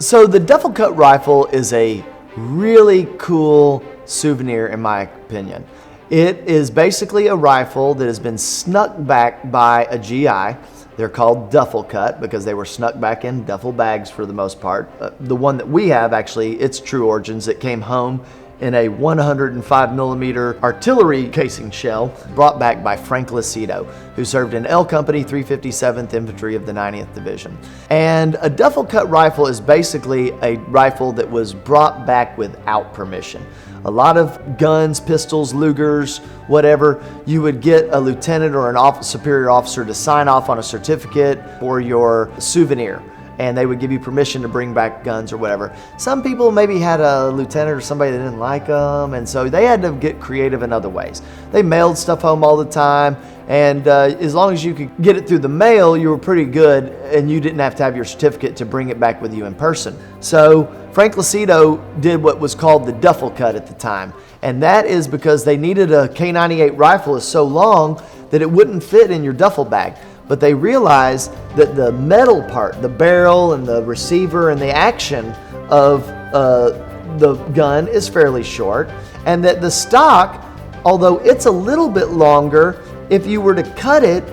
So the Duffle cut rifle is a really cool souvenir in my opinion. It is basically a rifle that has been snuck back by a GI. They're called Duffle cut because they were snuck back in duffel bags for the most part. The one that we have, actually, its true origins, it came home in a 105 millimeter artillery casing shell brought back by Frank Lucido, who served in L Company 357th Infantry of the 90th Division. And a Duffle cut rifle is basically a rifle that was brought back without permission. A lot of guns, pistols, Lugers, whatever, you would get a lieutenant or an superior officer to sign off on a certificate for your souvenir, and they would give you permission to bring back guns or whatever. Some people maybe had a lieutenant or somebody that didn't like them, and so they had to get creative in other ways. They mailed stuff home all the time, and as long as you could get it through the mail, you were pretty good, and you didn't have to have your certificate to bring it back with you in person. So Frank Lucido did what was called the Duffle cut at the time, and that is because they needed a K-98 rifle is so long that it wouldn't fit in your duffel bag. But they realized that the metal part, the barrel and the receiver and the action of the gun is fairly short, and that the stock, although it's a little bit longer, if you were to cut it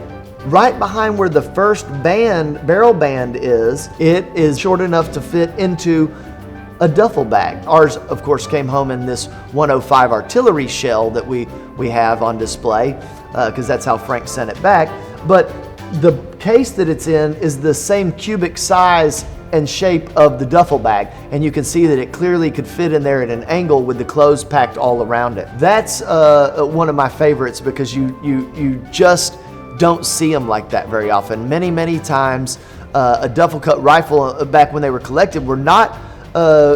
right behind where the first barrel band is, it is short enough to fit into a duffel bag. Ours, of course, came home in this 105 artillery shell that we have on display, because that's how Frank sent it back. But the case that it's in is the same cubic size and shape of the duffel bag, and you can see that it clearly could fit in there at an angle with the clothes packed all around it. That's one of my favorites because you just don't see them like that very often. Many times a duffel cut rifle back when they were collected were not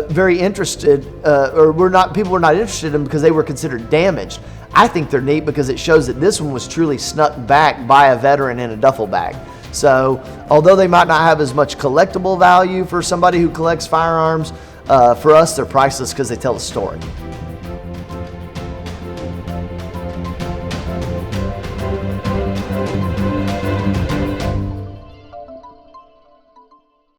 very interested, people were not interested in them because they were considered damaged. I think they're neat because it shows that this one was truly snuck back by a veteran in a duffel bag. So although they might not have as much collectible value for somebody who collects firearms, for us they're priceless because they tell a story.